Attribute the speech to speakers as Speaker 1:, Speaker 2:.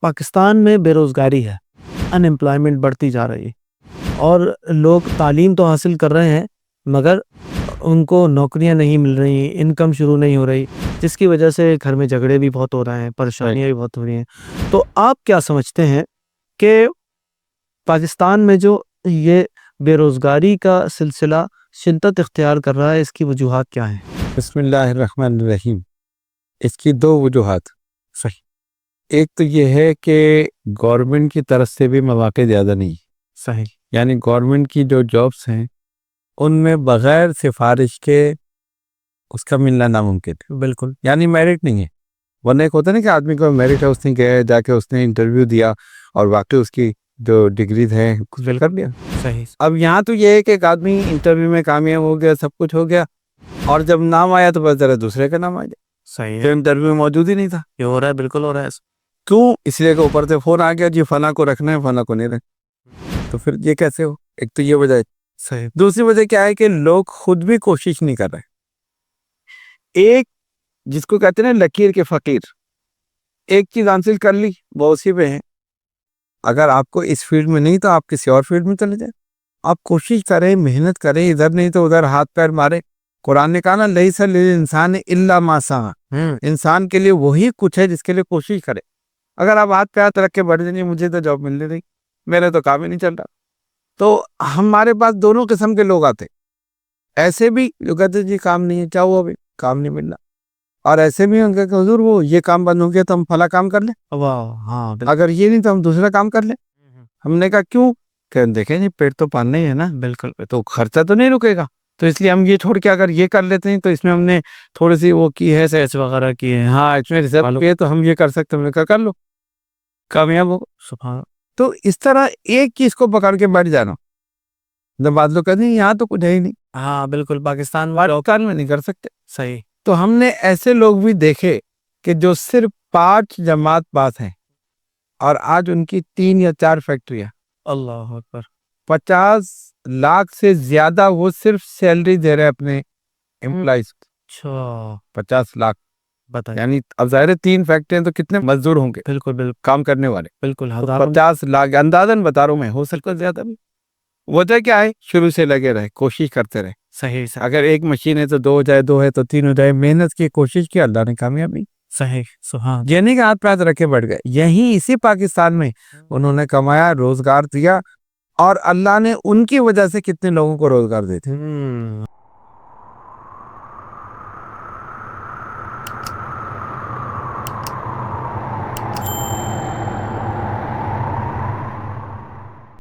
Speaker 1: پاکستان میں بے روزگاری ہے، ان امپلائمنٹ بڑھتی جا رہی ہے، اور لوگ تعلیم تو حاصل کر رہے ہیں مگر ان کو نوکریاں نہیں مل رہی، انکم شروع نہیں ہو رہی، جس کی وجہ سے گھر میں جھگڑے بھی بہت ہو رہے ہیں، پریشانیاں بھی بہت ہو رہی ہیں۔ تو آپ کیا سمجھتے ہیں کہ پاکستان میں جو یہ بے روزگاری کا سلسلہ شدت اختیار کر رہا ہے، اس کی وجوہات کیا ہیں؟
Speaker 2: بسم اللہ الرحمن الرحیم۔ اس کی دو وجوہات۔
Speaker 1: صحیح
Speaker 2: ایک تو یہ ہے کہ گورنمنٹ کی طرف سے بھی مواقع زیادہ نہیں،
Speaker 1: صحیح
Speaker 2: یعنی گورنمنٹ کی جو جابس ہیں ان میں بغیر سفارش کے اس کا ملنا ناممکن ہے،
Speaker 1: بالکل
Speaker 2: یعنی میرٹ نہیں ہے۔ ورنہ ایک ہوتا ہے نا کہ آدمی کو میرٹ ہے، اس نے گیا جا کے اس نے انٹرویو دیا اور واقعی اس کی جو ڈگریز ہیں کر لیا۔
Speaker 1: صحیح
Speaker 2: اب یہاں تو یہ ہے کہ ایک آدمی انٹرویو میں کامیاب ہو گیا، سب کچھ ہو گیا، اور جب نام آیا تو بس ذرا دوسرے کا نام آ جائے،
Speaker 1: صحیح
Speaker 2: جو انٹرویو میں موجود ہی نہیں تھا۔
Speaker 1: یہ ہو رہا ہے، بالکل ہو رہا ہے۔
Speaker 2: کیوں؟ اس لیے کہ اوپر سے فون آ گیا جی فلاں کو رکھنا ہے، فلاں کو نہیں رکھنا، تو پھر یہ کیسے ہو؟ ایک تو یہ وجہ ہے۔
Speaker 1: صحیح
Speaker 2: دوسری وجہ کیا ہے کہ لوگ خود بھی کوشش نہیں کر رہے۔ ایک جس کو کہتے ہیں نا لکیر کے فقیر، ایک چیز حاصل کر لی وہ اسی پہ ہے۔ اگر آپ کو اس فیلڈ میں نہیں تو آپ کسی اور فیلڈ میں چلے جائیں، آپ کوشش کریں، محنت کریں، ادھر نہیں تو ادھر ہاتھ پیر مارے۔ قرآن نے کہا نا لیس للانسان الا ما سعی، انسان کے لیے وہی کچھ ہے جس کے لیے کوشش کرے۔ اگر آپ ہاتھ پہ ہاتھ رکھ کے بیٹھ جائیں مجھے تو جاب مل نہیں، میرے تو کام ہی نہیں چل رہا، تو ہمارے پاس دونوں قسم کے لوگ آتے، ایسے بھی جو کہتے جی کام نہیں ہے، چاہو ابھی کام نہیں مل رہا، اور ایسے بھی ان کا کہ حضور وہ یہ کام بند ہو گیا تو ہم فلاں کام کر لیں،
Speaker 1: ہاں
Speaker 2: اگر یہ نہیں تو ہم دوسرا کام کر لیں۔ ہم نے کہا کیوں؟ کہ دیکھیں جی پیٹ تو پالنا ہی ہے نا،
Speaker 1: بالکل
Speaker 2: تو خرچہ تو نہیں رکے گا، تو اس لیے ہم یہ چھوڑ کے اگر یہ کر لیتے ہیں تو اس میں ہم نے تھوڑی سی وہ کی ہے،
Speaker 1: سیچ وغیرہ کی ہے۔
Speaker 2: ہاں اس میں ریزرو کیے تو ہم یہ کر سکتے، ہم نے کہا کر لو، کامیاب ہو۔
Speaker 1: سبحان
Speaker 2: تو اس طرح ایک چیز کو پکڑ کے بیٹھ جانا، جب بعض لوگ کہتے ہیں یہاں تو کچھ ہے ہی نہیں،
Speaker 1: ہاں بالکل پاکستان
Speaker 2: میں نہیں کر سکتے۔
Speaker 1: صحیح
Speaker 2: تو ہم نے ایسے لوگ بھی دیکھے کہ جو صرف 5 جماعت پاس ہیں اور آج ان کی 3 یا 4 فیکٹریاں،
Speaker 1: اللہ اکبر،
Speaker 2: 50 لاکھ سے زیادہ وہ صرف سیلری دے رہے اپنے امپلائیز،
Speaker 1: اچھا
Speaker 2: 50 لاکھ،
Speaker 1: بتائیے،
Speaker 2: یعنی اب ظاہر 3 فیکٹریاں تو کتنے مزدور ہوں گے
Speaker 1: بالکل بالکل
Speaker 2: کام کرنے والے،
Speaker 1: بالکل
Speaker 2: 50 لاکھ اندازاً بتا رہا ہوں میں، ہو سکتا زیادہ بھی۔ وجہ کیا ہے؟ شروع سے لگے رہے، کوشش کرتے رہے۔
Speaker 1: صحیح
Speaker 2: اگر ایک مشین ہے تو 2 ہو جائے، 2 ہے تو 3 ہو جائے، محنت کی، کوشش کی، اللہ نے کامیابی۔
Speaker 1: صحیح سبحان
Speaker 2: یہ نہیں کہ ہاتھ پہ رکھ کے بیٹھ گئے، یہیں اسی پاکستان میں انہوں نے کمایا، روزگار دیا، اور اللہ نے ان کی وجہ سے کتنے لوگوں کو روزگار دیتے۔